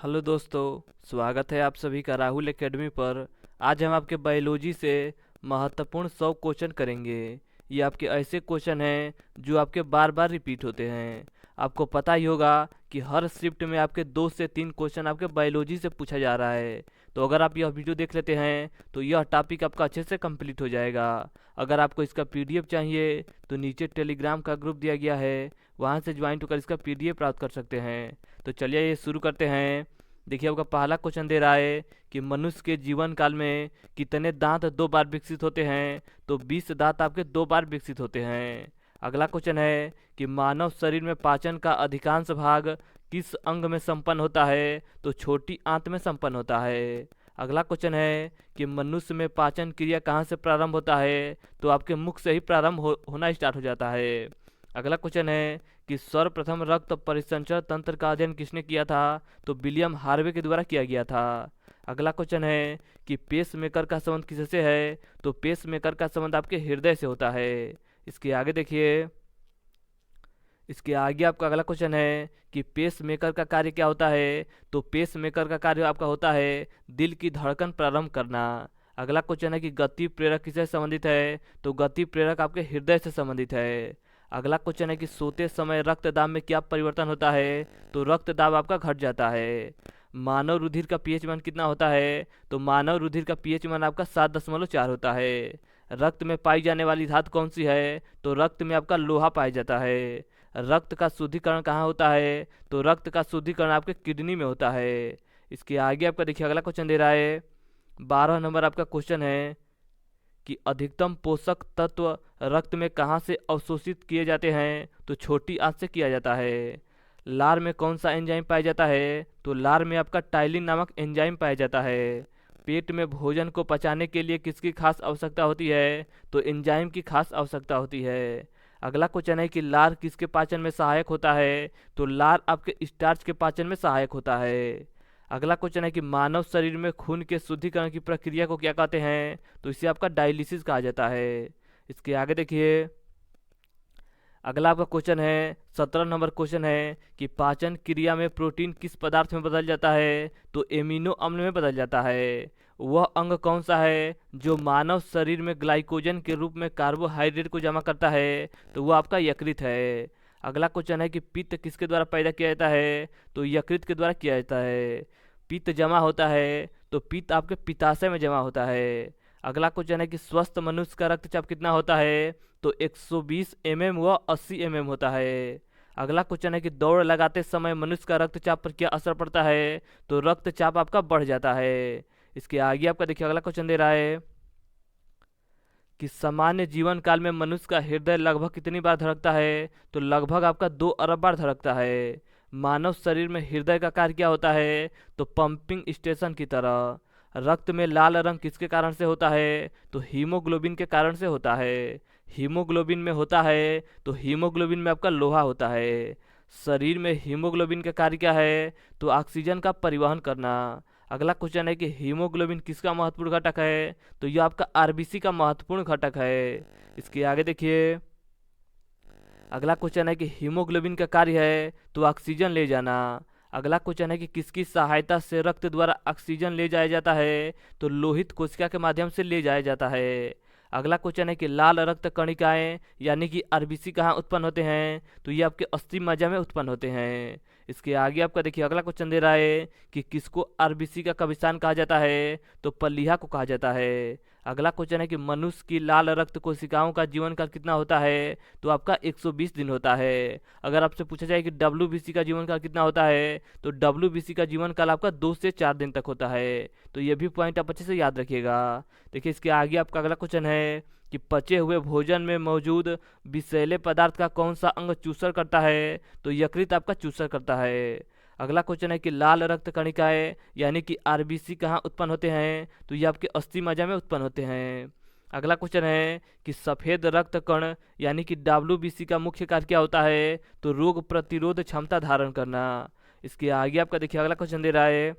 Hello दोस्तों, स्वागत है आप सभी का राहुल एकेडमी पर। आज हम आपके बायोलॉजी से महत्वपूर्ण 100 क्वेश्चन करेंगे। ये आपके ऐसे क्वेश्चन हैं जो आपके बार बार रिपीट होते हैं। आपको पता ही होगा कि हर शिफ्ट में आपके 2 से 3 क्वेश्चन आपके बायोलॉजी से पूछा जा रहा है। तो अगर आप यह वीडियो देख लेते हैं तो यह टॉपिक आपका अच्छे से कंप्लीट हो जाएगा। अगर आपको इसका पीडीएफ चाहिए तो नीचे टेलीग्राम का ग्रुप दिया गया है, वहाँ से ज्वाइन होकर इसका पीडीएफ प्राप्त कर सकते हैं। तो चलिए ये शुरू करते हैं। देखिए आपका पहला क्वेश्चन दे रहा है कि मनुष्य के जीवन काल में कितने दांत 2 बार विकसित होते हैं। तो 20 दांत आपके 2 बार विकसित होते हैं। अगला क्वेश्चन है कि मानव शरीर में पाचन का अधिकांश भाग किस अंग में संपन्न होता है। तो छोटी आंत में संपन्न होता है। अगला क्वेश्चन है कि मनुष्य में पाचन क्रिया कहाँ से प्रारंभ होता है। तो आपके मुख से ही प्रारंभ होना स्टार्ट हो जाता है। अगला क्वेश्चन है कि सर्वप्रथम रक्त परिसंचरण तंत्र का अध्ययन किसने किया था। तो विलियम हार्वे के द्वारा किया गया था। अगला क्वेश्चन है कि पेस मेकर का संबंध किससे है। तो पेस मेकर का संबंध आपके हृदय से होता है। इसके आगे देखिए, इसके आगे आपका अगला क्वेश्चन है कि पेस मेकर का कार्य क्या होता है। तो पेस मेकर का कार्य आपका होता है दिल की धड़कन प्रारंभ करना। अगला क्वेश्चन है कि गति प्रेरक किससे संबंधित है। तो गति प्रेरक आपके हृदय से संबंधित है। अगला क्वेश्चन है कि सोते समय रक्तदाब में क्या परिवर्तन होता है। तो रक्तदाब आपका घट जाता है। मानव रुधिर का पीएच मान कितना होता है। तो मानव रुधिर का पीएच मान आपका 7.4 होता है। रक्त में पाई जाने वाली धातु कौन सी है। तो रक्त में आपका लोहा पाया जाता है। रक्त का शुद्धिकरण कहाँ होता है। तो रक्त का शुद्धिकरण आपके किडनी में होता है। इसके आगे आपका देखिए अगला क्वेश्चन दे रहा है, 12 नंबर आपका क्वेश्चन है कि अधिकतम पोषक तत्व रक्त में कहाँ से अवशोषित किए जाते हैं। तो छोटी आंत से किया जाता है। लार में कौन सा एंजाइम पाया जाता है। तो लार में आपका टाइलिन नामक एंजाइम पाया जाता है। पेट में भोजन को पचाने के लिए किसकी खास आवश्यकता होती है। तो एंजाइम की खास आवश्यकता होती है। अगला क्वेश्चन है कि लार किसके पाचन में सहायक होता है। तो लार आपके स्टार्च के पाचन में सहायक होता है। अगला क्वेश्चन है कि मानव शरीर में खून के शुद्धिकरण की प्रक्रिया को क्या कहते हैं। तो इसे आपका डायलिसिस कहा जाता है। इसके आगे देखिए, अगला आपका क्वेश्चन है 17 नंबर क्वेश्चन है कि पाचन क्रिया में प्रोटीन किस पदार्थ में बदल जाता है। तो एमिनो अम्ल में बदल जाता है। वह अंग कौन सा है जो मानव शरीर में ग्लाइकोजन के रूप में कार्बोहाइड्रेट को जमा करता है। तो वह आपका यकृत है। अगला क्वेश्चन है कि पित्त किसके द्वारा पैदा किया जाता है। तो यकृत के द्वारा किया जाता है। पित्त जमा होता है तो पित्त आपके पित्ताशय में जमा होता है। अगला क्वेश्चन है कि स्वस्थ मनुष्य का रक्तचाप कितना होता है। तो 120 mm व 80 mm होता है। अगला क्वेश्चन है कि दौड़ लगाते समय मनुष्य का रक्तचाप पर क्या असर पड़ता है। तो रक्तचाप आपका बढ़ जाता है। इसके आगे आपका देखिए अगला क्वेश्चन दे रहा है कि सामान्य जीवन काल में मनुष्य का हृदय लगभग कितनी बार धड़कता है। तो लगभग आपका 2 अरब बार धड़कता है। मानव शरीर में हृदय का कार्य क्या होता है। तो पंपिंग स्टेशन की तरह। रक्त में लाल रंग किसके कारण से होता है। तो हीमोग्लोबिन के कारण से होता है। हीमोग्लोबिन में होता है तो हीमोग्लोबिन में आपका लोहा होता है। शरीर में हीमोग्लोबिन का कार्य क्या है। तो ऑक्सीजन का परिवहन करना। अगला क्वेश्चन है कि हीमोग्लोबिन किसका महत्वपूर्ण घटक है। तो यह आपका आरबीसी का महत्वपूर्ण घटक है। इसके आगे देखिए, अगला क्वेश्चन है कि हीमोग्लोबिन का कार्य है तो ऑक्सीजन ले जाना। अगला क्वेश्चन है कि किसकी सहायता से रक्त द्वारा ऑक्सीजन ले जाया जाता है। तो लोहित कोशिका के माध्यम से ले जाया जाता है। अगला क्वेश्चन है कि लाल रक्त कणिकाएं यानी कि आरबीसी कहाँ उत्पन्न होते हैं। तो ये आपके अस्थि मज्जा में उत्पन्न होते हैं। इसके आगे आपका देखिए अगला क्वेश्चन दे रहा है कि किसको आरबीसी का कविस्थान कहा जाता है। तो पलीहा को कहा जाता है। अगला क्वेश्चन है कि मनुष्य की लाल रक्त कोशिकाओं का जीवन काल कितना होता है। तो आपका 120 दिन होता है। अगर आपसे पूछा जाए कि डब्ल्यूबीसी का जीवन काल कितना होता है। तो डब्ल्यूबीसी का जीवन काल आपका 2 से 4 दिन तक होता है। तो ये भी पॉइंट आप अच्छे से याद रखिएगा। देखिए इसके आगे आपका अगला क्वेश्चन है कि पचे हुए भोजन में मौजूद विषैले पदार्थ का कौन सा अंग चूसर करता है। तो यकृत आपका चूसर करता है। अगला क्वेश्चन है कि लाल रक्त कणिकाएं यानी कि आरबीसी कहाँ उत्पन्न होते हैं। तो ये आपके अस्थि मज्जा में उत्पन्न होते हैं। अगला क्वेश्चन है कि सफेद रक्त कण यानी कि डब्ल्यूबीसी का मुख्य कार्य क्या होता है। तो रोग प्रतिरोध क्षमता धारण करना। इसके आगे आपका देखिए अगला क्वेश्चन दे रहा है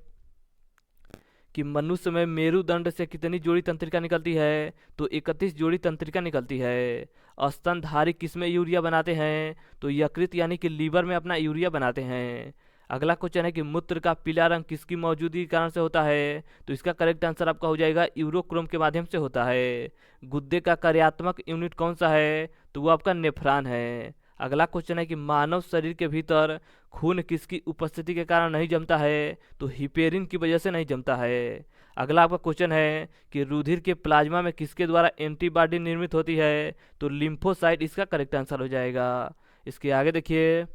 कि मनुष्य में मेरुदंड से कितनी जोड़ी तंत्रिका निकलती है। तो 31 जोड़ी तंत्रिका निकलती है। स्तनधारी किसमें यूरिया बनाते हैं। तो यकृत यानी कि लीवर में अपना यूरिया बनाते हैं। अगला क्वेश्चन है कि मूत्र का पीला रंग किसकी मौजूदगी के कारण से होता है? तो इसका करेक्ट आंसर आपका हो जाएगा यूरोक्रोम के माध्यम से होता है। गुर्दे का कार्यात्मक यूनिट कौन सा है? तो वो आपका नेफ्रॉन है। अगला क्वेश्चन है कि मानव शरीर के भीतर खून किसकी उपस्थिति के कारण नहीं जमता है? तो हिपेरिन की वजह से नहीं जमता है। अगला आपका क्वेश्चन है कि रुधिर के प्लाज्मा में किसके द्वारा एंटीबॉडी निर्मित होती है? तो लिम्फोसाइट इसका करेक्ट आंसर हो जाएगा। इसके आगे देखिए,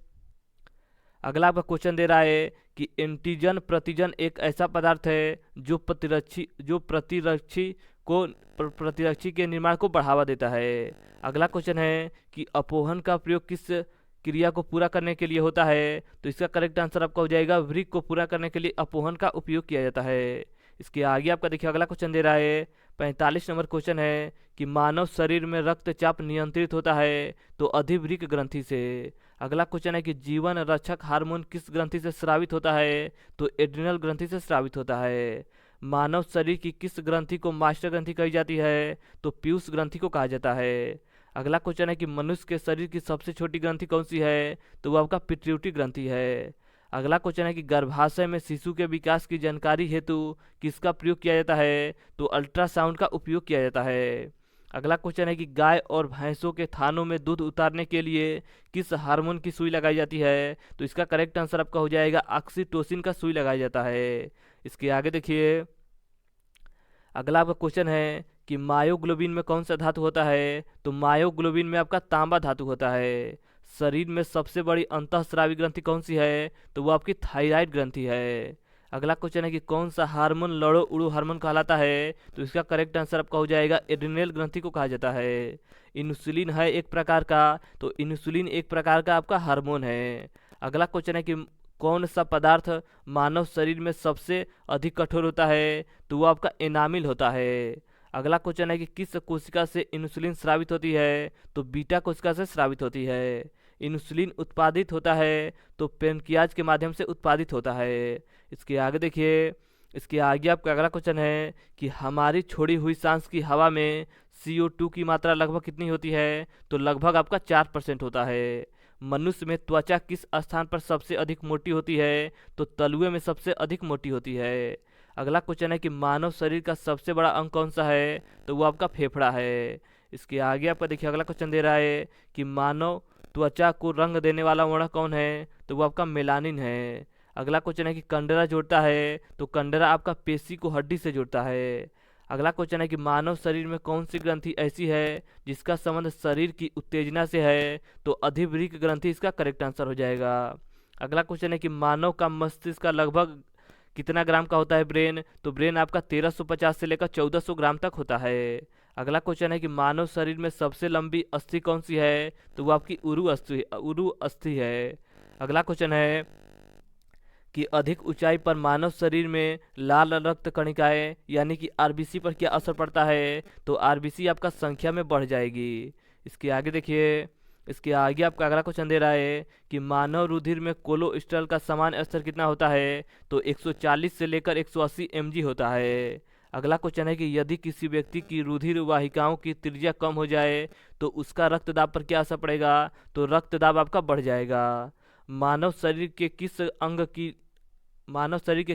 अगला आपका क्वेश्चन दे रहा है कि एंटीजन प्रतिजन एक ऐसा पदार्थ है जो प्रतिरक्षी के निर्माण को बढ़ावा देता है। अगला क्वेश्चन है कि अपोहन का प्रयोग किस क्रिया को पूरा करने के लिए होता है? तो इसका करेक्ट आंसर आपका हो जाएगा वृक्क को पूरा करने के लिए अपोहन का उपयोग किया जाता है। इसके आगे आपका देखिए अगला क्वेश्चन दे रहा है 45 नंबर क्वेश्चन है कि मानव शरीर में रक्तचाप नियंत्रित होता है तो अधिवृक्क ग्रंथि से। अगला क्वेश्चन है कि जीवन रक्षक हार्मोन किस ग्रंथि से स्रावित होता है? तो एड्रिनल ग्रंथि से स्रावित होता है। मानव शरीर की किस ग्रंथि को मास्टर ग्रंथि कही जाती है? तो पीयूष ग्रंथि को कहा जाता है। अगला क्वेश्चन है कि मनुष्य के शरीर की सबसे छोटी ग्रंथि कौन सी है? तो वो आपका पिट्यूटरी ग्रंथि है। अगला क्वेश्चन है कि गर्भाशय में शिशु के विकास की जानकारी हेतु किसका प्रयोग किया जाता है? तो अल्ट्रासाउंड का उपयोग किया जाता है। अगला क्वेश्चन है कि गाय और भैंसों के थानों में दूध उतारने के लिए किस हार्मोन की सुई लगाई जाती है? तो इसका करेक्ट आंसर आपका हो जाएगा ऑक्सीटोसिन का सुई लगाया जाता है। इसके आगे देखिए, अगला आपका क्वेश्चन है कि मायोग्लोबिन में कौन सा धातु होता है? तो मायोग्लोबिन में आपका तांबा धातु होता है। शरीर में सबसे बड़ी अंतःस्रावी ग्रंथि कौन सी है? तो वो आपकी थायराइड ग्रंथि है। अगला क्वेश्चन है कि कौन सा हार्मोन लड़ो उड़ो हार्मोन कहलाता है? तो इसका करेक्ट आंसर आपका हो जाएगा एड्रिनल ग्रंथि को कहा जाता है। इंसुलिन है एक प्रकार का, तो इंसुलिन एक प्रकार का आपका हार्मोन है। अगला क्वेश्चन है कि कौन सा पदार्थ मानव शरीर में सबसे अधिक कठोर होता है? तो वो आपका एनामिल होता है। अगला क्वेश्चन है कि किस कोशिका से इंसुलिन स्रावित होती है? तो बीटा कोशिका से स्रावित होती है। इंसुलिन उत्पादित होता है तो पेनक्रियाज के माध्यम से उत्पादित होता है। इसके आगे देखिए, इसके आगे आपका अगला क्वेश्चन है कि हमारी छोड़ी हुई सांस की हवा में CO2 की मात्रा लगभग कितनी होती है? तो लगभग आपका 4% होता है। मनुष्य में त्वचा किस स्थान पर सबसे अधिक मोटी होती है? तो तलुए में सबसे अधिक मोटी होती है। अगला क्वेश्चन है कि मानव शरीर का सबसे बड़ा अंग कौन सा है? तो वो आपका फेफड़ा है। इसके आगे आपका देखिए अगला क्वेश्चन दे रहा है कि मानव त्वचा को रंग देने वाला वर्ण कौन है? तो वो आपका मेलानिन है। अगला क्वेश्चन है कि कंडरा जोड़ता है, तो कंडरा आपका पेशी को हड्डी से जोड़ता है। अगला क्वेश्चन है कि मानव शरीर में कौन सी ग्रंथि ऐसी है जिसका संबंध शरीर की उत्तेजना से है? तो अधिवृक्क ग्रंथि इसका करेक्ट आंसर हो जाएगा। अगला क्वेश्चन है कि मानव का मस्तिष्क का लगभग कितना ग्राम का होता है ब्रेन? तो ब्रेन आपका 1350 से लेकर 1400 ग्राम तक होता है। अगला क्वेश्चन है कि मानव शरीर में सबसे लंबी अस्थि कौन सी है? तो वो आपकी उरु अस्थि है। अगला क्वेश्चन है कि अधिक ऊंचाई पर मानव शरीर में लाल रक्त कणिकाएं यानी कि आरबीसी पर क्या असर पड़ता है? तो आरबीसी आपका संख्या में बढ़ जाएगी। इसके आगे देखिए, इसके आगे आपका अगला क्वेश्चन दे रहा है कि मानव रुधिर में कोलेस्ट्रॉल का सामान्य स्तर कितना होता है? तो 140 से लेकर 180 mg होता है। अगला क्वेश्चन है कि यदि किसी व्यक्ति की रुधिर वाहिकाओं की त्रिज्या कम हो जाए तो उसका रक्तदाब पर क्या असर पड़ेगा? तो रक्तदाब आपका बढ़ जाएगा। मानव शरीर के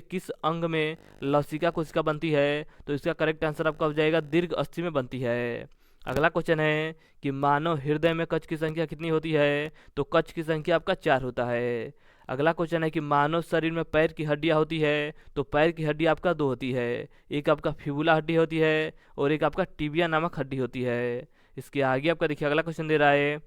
किस अंग में लसिका कोशिका बनती है? तो इसका करेक्ट आंसर आपका हो जाएगा दीर्घ अस्थि में बनती है। अगला क्वेश्चन है कि मानव हृदय में कच्छ की संख्या कितनी होती है? तो कच्छ की संख्या आपका 4 होता है। अगला क्वेश्चन है कि मानव शरीर में पैर की हड्डियां होती है, तो पैर की हड्डी आपका 2 होती है। एक आपका फिबुला हड्डी होती है और एक आपका टिबिया नामक हड्डी होती है। इसके आगे आपका देखिए अगला क्वेश्चन दे रहा है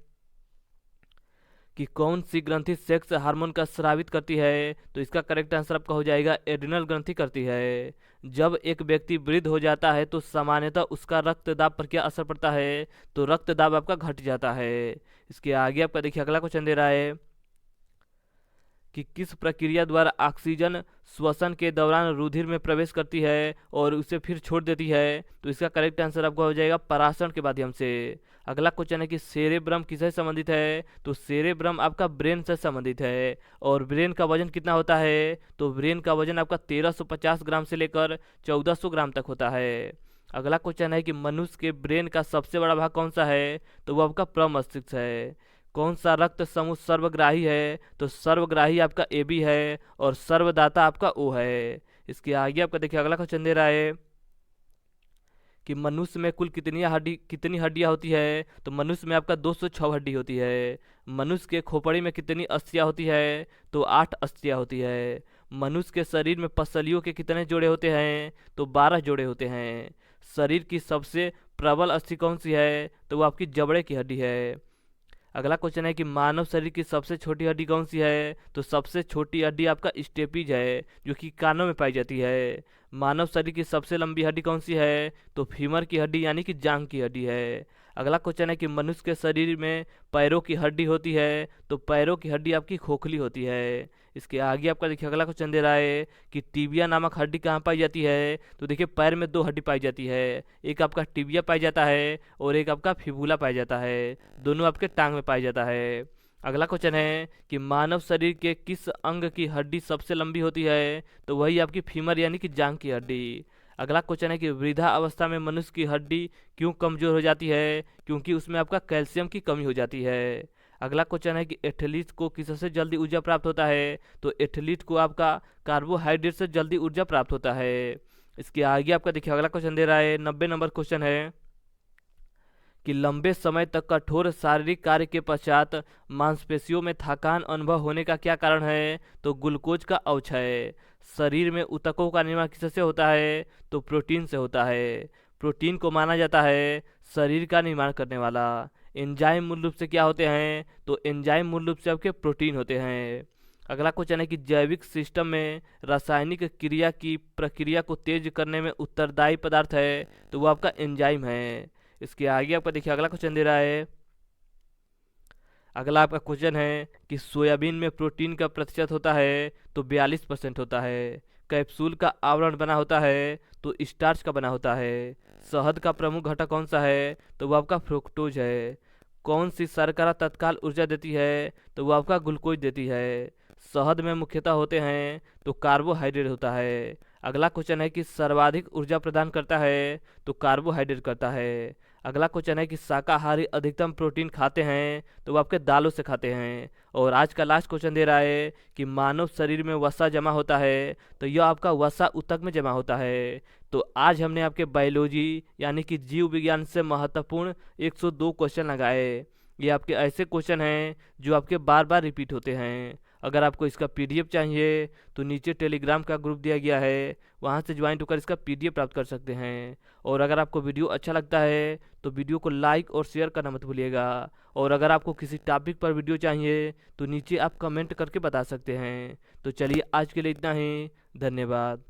कि कौन सी ग्रंथि सेक्स हार्मोन का स्रावित करती है? तो इसका करेक्ट आंसर आपका हो जाएगा एड्रिनल ग्रंथि करती है। जब एक व्यक्ति वृद्ध हो जाता है तो सामान्यतः उसका रक्तदाब पर क्या असर पड़ता है? तो रक्तदाब आपका घट जाता है। इसके आगे आपका देखिए अगला क्वेश्चन दे रहा है कि किस प्रक्रिया द्वारा ऑक्सीजन श्वसन के दौरान रुधिर में प्रवेश करती है और उसे फिर छोड़ देती है? तो इसका करेक्ट आंसर आपका हो जाएगा परासरण के माध्यम से। अगला क्वेश्चन है कि सेरेब्रम किससे संबंधित है? तो सेरेब्रम आपका ब्रेन से संबंधित है। और ब्रेन का वजन कितना होता है? तो ब्रेन का वजन आपका 1350 ग्राम से लेकर 1400 ग्राम तक होता है। अगला क्वेश्चन है कि मनुष्य के ब्रेन का सबसे बड़ा भाग कौन सा है? तो वो आपका प्रमस्तिष्क है। कौन सा रक्त समूह सर्वग्राही है? तो सर्वग्राही आपका ए बी है और सर्वदाता आपका ओ है। इसके आगे आपका देखिए अगला क्वेश्चन दे रहा है कि मनुष्य में कुल कितनी हड्डियां होती है? तो मनुष्य में आपका 206 हड्डी होती है। मनुष्य के खोपड़ी में कितनी अस्थियां होती है? तो 8 अस्थियां होती है। मनुष्य के शरीर में पसलियों के कितने जोड़े होते हैं? तो 12 जोड़े होते हैं। शरीर की सबसे प्रबल अस्थि कौन सी है? तो वो आपकी जबड़े की हड्डी है। अगला क्वेश्चन है कि मानव शरीर की सबसे छोटी हड्डी कौन सी है? तो सबसे छोटी हड्डी आपका स्टेपीज है, जो कि कानों में पाई जाती है। मानव शरीर की सबसे लंबी हड्डी कौन सी है? तो फीमर की हड्डी यानी कि जांघ की हड्डी है। अगला क्वेश्चन है कि मनुष्य के शरीर में पैरों की हड्डी होती है, तो पैरों की हड्डी आपकी खोखली होती है। इसके आगे आपका देखिए अगला क्वेश्चन दे रहा है कि टिबिया नामक हड्डी कहाँ पाई जाती है? तो देखिए पैर में 2 हड्डी पाई जाती है, एक आपका टिबिया पाई जाता है और एक आपका फिबुला पाया जाता है। दोनों आपके टांग में पाया जाता है। अगला क्वेश्चन है कि मानव शरीर के किस अंग की हड्डी सबसे लंबी होती है? तो वही आपकी फीमर यानी कि जांघ की हड्डी। अगला क्वेश्चन है कि वृद्धा अवस्था में मनुष्य की हड्डी क्यों कमजोर हो जाती है? क्योंकि उसमें आपका कैल्शियम की कमी हो जाती है। अगला क्वेश्चन है कि एथलीट को किससे जल्दी ऊर्जा प्राप्त होता है? तो एथलीट को आपका कार्बोहाइड्रेट से जल्दी ऊर्जा प्राप्त होता है। इसके आगे आपका देखिए अगला क्वेश्चन दे रहा है 90 नंबर क्वेश्चन है कि लंबे समय तक कठोर शारीरिक कार्य के पश्चात मांसपेशियों में थकान अनुभव होने का क्या कारण है? तो ग्लूकोज का अवक्षय। शरीर में ऊतकों का निर्माण किससे होता है? तो प्रोटीन से होता है। प्रोटीन को माना जाता है शरीर का निर्माण करने वाला। एंजाइम मूल रूप से क्या होते हैं? तो एंजाइम मूल रूप से आपके प्रोटीन होते हैं। अगला क्वेश्चन है कि जैविक सिस्टम में रासायनिक क्रिया की प्रक्रिया को तेज करने में उत्तरदायी पदार्थ है, तो वो आपका एंजाइम है। इसके आगे आपका देखिए अगला क्वेश्चन दे रहा है, अगला आपका क्वेश्चन है कि सोयाबीन में प्रोटीन का प्रतिशत होता है, तो 42% होता है। कैप्सूल का आवरण बना होता है, तो स्टार्च का बना होता है। शहद का प्रमुख घटक कौन सा है? तो वो आपका फ्रुक्टोज है। कौन सी शर्करा तत्काल ऊर्जा देती है? तो वो आपका ग्लूकोज देती है। शहद में मुख्यतः होते हैं तो कार्बोहाइड्रेट होता है। अगला क्वेश्चन है कि सर्वाधिक ऊर्जा प्रदान करता है, तो कार्बोहाइड्रेट करता है। अगला क्वेश्चन है कि शाकाहारी अधिकतम प्रोटीन खाते हैं, तो वो आपके दालों से खाते हैं। और आज का लास्ट क्वेश्चन दे रहा है कि मानव शरीर में वसा जमा होता है, तो यह आपका वसा ऊतक में जमा होता है। तो आज हमने आपके बायोलॉजी यानी कि जीव विज्ञान से महत्वपूर्ण 102 क्वेश्चन लगाए। ये आपके ऐसे क्वेश्चन हैं जो आपके बार बार रिपीट होते हैं। अगर आपको इसका पीडीएफ चाहिए तो नीचे टेलीग्राम का ग्रुप दिया गया है, वहाँ से ज्वाइन होकर इसका पीडीएफ प्राप्त कर सकते हैं। और अगर आपको वीडियो अच्छा लगता है तो वीडियो को लाइक और शेयर करना मत भूलिएगा। और अगर आपको किसी टॉपिक पर वीडियो चाहिए तो नीचे आप कमेंट करके बता सकते हैं। तो चलिए आज के लिए इतना ही, धन्यवाद।